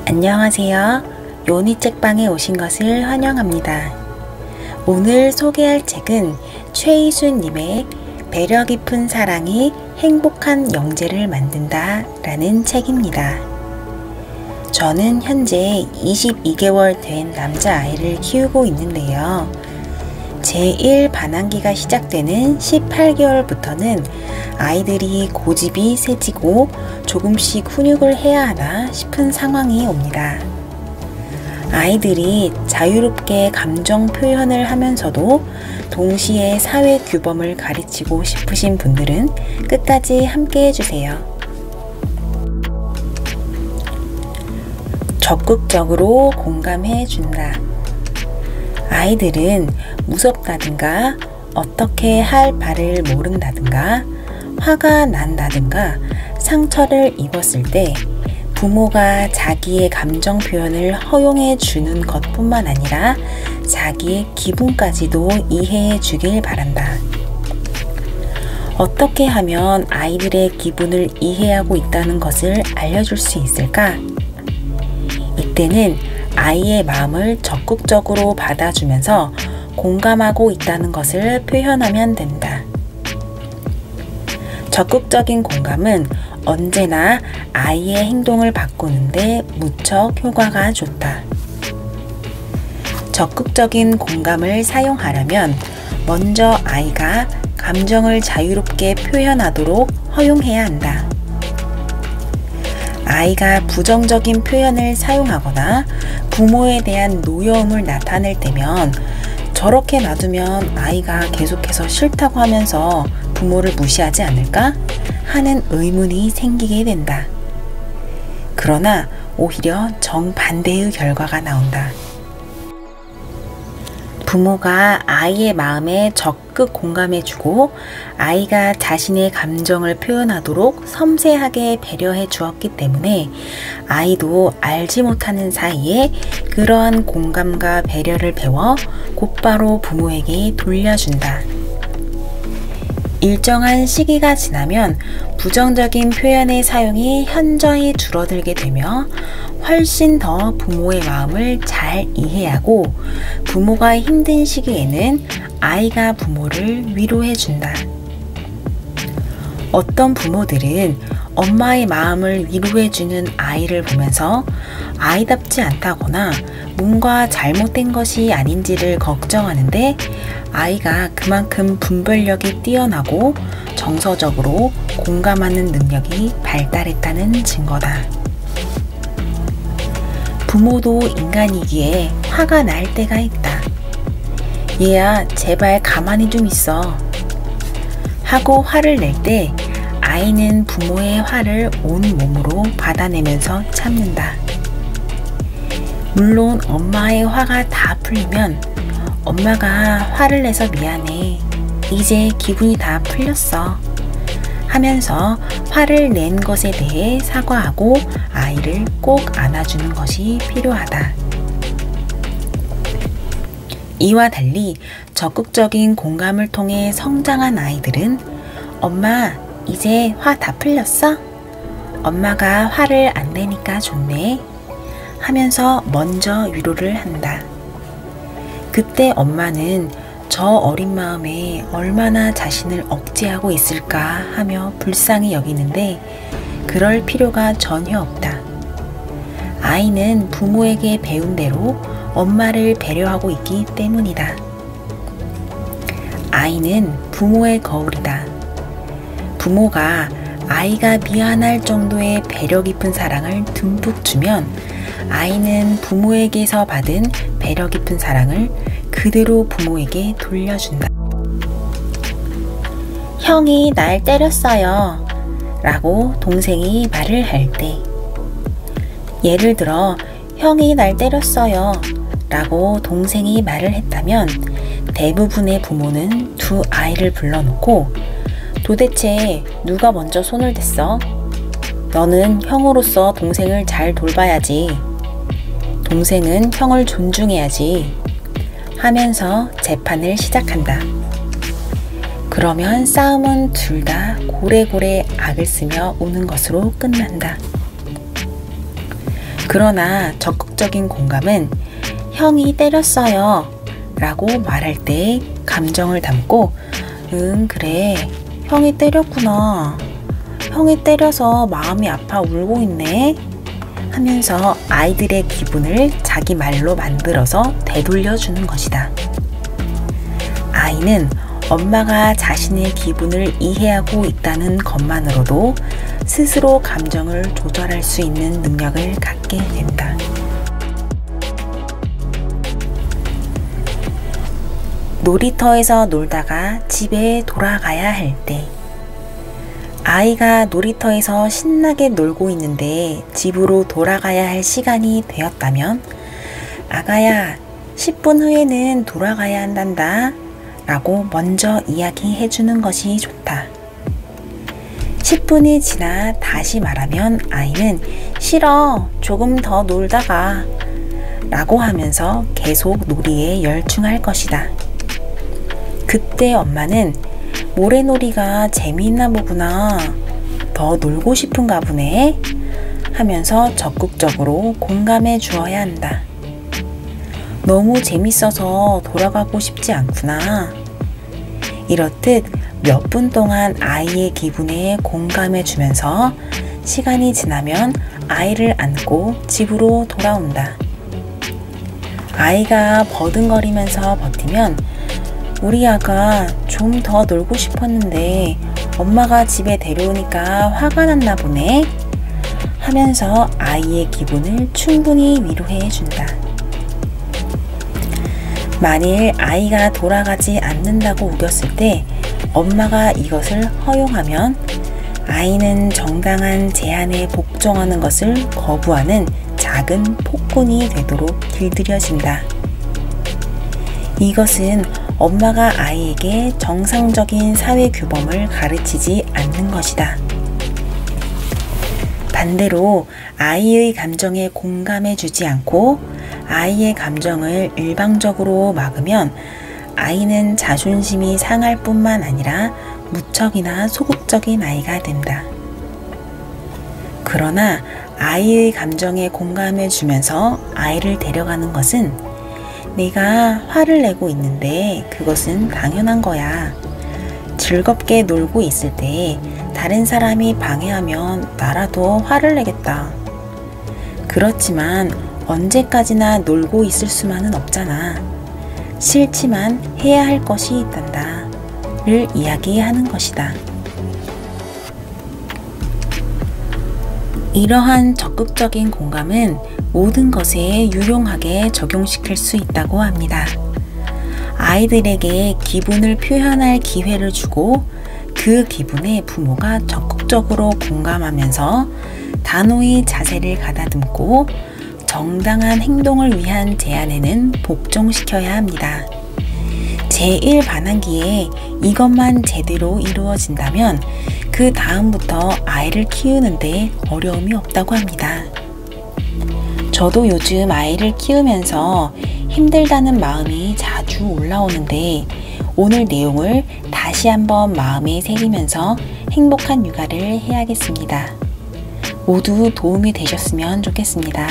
안녕하세요. 요니 책방에 오신 것을 환영합니다. 오늘 소개할 책은 최희수님의 배려 깊은 사랑이 행복한 영재를 만든다 라는 책입니다. 저는 현재 22개월 된 남자아이를 키우고 있는데요. 제1 반항기가 시작되는 18개월부터는 아이들이 고집이 세지고 조금씩 훈육을 해야 하나 싶은 상황이 옵니다. 아이들이 자유롭게 감정 표현을 하면서도 동시에 사회 규범을 가르치고 싶으신 분들은 끝까지 함께 해주세요. 적극적으로 공감해 준다. 아이들은 무섭다든가 어떻게 할 바를 모른다든가 화가 난다든가 상처를 입었을 때 부모가 자기의 감정 표현을 허용해 주는 것뿐만 아니라 자기의 기분까지도 이해해 주길 바란다. 어떻게 하면 아이들의 기분을 이해하고 있다는 것을 알려줄 수 있을까? 이때는 아이의 마음을 적극적으로 받아주면서 공감하고 있다는 것을 표현하면 된다. 적극적인 공감은 언제나 아이의 행동을 바꾸는데 무척 효과가 좋다. 적극적인 공감을 사용하려면 먼저 아이가 감정을 자유롭게 표현하도록 허용해야 한다. 아이가 부정적인 표현을 사용하거나 부모에 대한 노여움을 나타낼 때면 저렇게 놔두면 아이가 계속해서 싫다고 하면서 부모를 무시하지 않을까 하는 의문이 생기게 된다. 그러나 오히려 정반대의 결과가 나온다. 부모가 아이의 마음에 적극 공감해주고 아이가 자신의 감정을 표현하도록 섬세하게 배려해 주었기 때문에 아이도 알지 못하는 사이에 그러한 공감과 배려를 배워 곧바로 부모에게 돌려준다. 일정한 시기가 지나면 부정적인 표현의 사용이 현저히 줄어들게 되며 훨씬 더 부모의 마음을 잘 이해하고 부모가 힘든 시기에는 아이가 부모를 위로해 준다. 어떤 부모들은 엄마의 마음을 위로해 주는 아이를 보면서 아이답지 않다거나 뭔가 잘못된 것이 아닌지를 걱정하는데 아이가 그만큼 분별력이 뛰어나고 정서적으로 공감하는 능력이 발달했다는 증거다. 부모도 인간이기에 화가 날 때가 있다. 얘야, 제발 가만히 좀 있어. 하고 화를 낼 때 아이는 부모의 화를 온 몸으로 받아내면서 참는다. 물론 엄마의 화가 다 풀리면 엄마가 화를 내서 미안해. 이제 기분이 다 풀렸어. 하면서 화를 낸 것에 대해 사과하고 아이를 꼭 안아주는 것이 필요하다. 이와 달리 적극적인 공감을 통해 성장한 아이들은 엄마, 이제 화 다 풀렸어? 엄마가 화를 안 내니까 좋네. 하면서 먼저 위로를 한다. 그때 엄마는 저 어린 마음에 얼마나 자신을 억제하고 있을까 하며 불쌍히 여기는데 그럴 필요가 전혀 없다. 아이는 부모에게 배운 대로 엄마를 배려하고 있기 때문이다. 아이는 부모의 거울이다. 부모가 아이가 미안할 정도의 배려 깊은 사랑을 듬뿍 주면 아이는 부모에게서 받은 배려 깊은 사랑을 그대로 부모에게 돌려준다. 형이 날 때렸어요 라고 동생이 말을 할 때, 예를 들어 형이 날 때렸어요 라고 동생이 말을 했다면 대부분의 부모는 두 아이를 불러놓고 도대체 누가 먼저 손을 댔어? 너는 형으로서 동생을 잘 돌봐야지. 동생은 형을 존중해야지. 하면서 재판을 시작한다. 그러면 싸움은 둘 다 고래고래 악을 쓰며 우는 것으로 끝난다. 그러나 적극적인 공감은 형이 때렸어요 라고 말할 때 감정을 담고 응 그래 형이 때렸구나. 형이 때려서 마음이 아파 울고 있네 하면서 아이들의 기분을 자기 말로 만들어서 되돌려주는 것이다. 아이는 엄마가 자신의 기분을 이해하고 있다는 것만으로도 스스로 감정을 조절할 수 있는 능력을 갖게 된다. 놀이터에서 놀다가 집에 돌아가야 할 때, 아이가 놀이터에서 신나게 놀고 있는데 집으로 돌아가야 할 시간이 되었다면 아가야 10분 후에는 돌아가야 한단다 라고 먼저 이야기해 주는 것이 좋다. 10분이 지나 다시 말하면 아이는 싫어 조금 더 놀다가 라고 하면서 계속 놀이에 열중할 것이다. 그때 엄마는 모래놀이가 재미있나 보구나. 더 놀고 싶은가 보네. 하면서 적극적으로 공감해 주어야 한다. 너무 재밌어서 돌아가고 싶지 않구나. 이렇듯 몇 분 동안 아이의 기분에 공감해 주면서 시간이 지나면 아이를 안고 집으로 돌아온다. 아이가 버둥거리면서 버티면 우리 아가 좀 더 놀고 싶었는데 엄마가 집에 데려오니까 화가 났나 보네 하면서 아이의 기분을 충분히 위로해 준다. 만일 아이가 돌아가지 않는다고 우겼을 때 엄마가 이것을 허용하면 아이는 정당한 제한에 복종하는 것을 거부하는 작은 폭군이 되도록 길들여진다. 이것은 엄마가 아이에게 정상적인 사회 규범을 가르치지 않는 것이다. 반대로 아이의 감정에 공감해 주지 않고 아이의 감정을 일방적으로 막으면 아이는 자존심이 상할 뿐만 아니라 무척이나 소극적인 아이가 된다. 그러나 아이의 감정에 공감해 주면서 아이를 데려가는 것은 내가 화를 내고 있는데 그것은 당연한 거야. 즐겁게 놀고 있을 때 다른 사람이 방해하면 나라도 화를 내겠다. 그렇지만 언제까지나 놀고 있을 수만은 없잖아. 싫지만 해야 할 것이 있단다. 를 이야기하는 것이다. 이러한 적극적인 공감은 모든 것에 유용하게 적용시킬 수 있다고 합니다. 아이들에게 기분을 표현할 기회를 주고 그 기분에 부모가 적극적으로 공감하면서 단호히 자세를 가다듬고 정당한 행동을 위한 제안에는 복종시켜야 합니다. 제1반항기에 이것만 제대로 이루어진다면 그 다음부터 아이를 키우는데 어려움이 없다고 합니다. 저도 요즘 아이를 키우면서 힘들다는 마음이 자주 올라오는데 오늘 내용을 다시 한번 마음에 새기면서 행복한 육아를 해야겠습니다. 모두 도움이 되셨으면 좋겠습니다.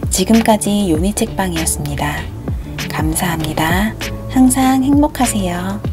지금까지 요니책방이었습니다. 감사합니다. 항상 행복하세요.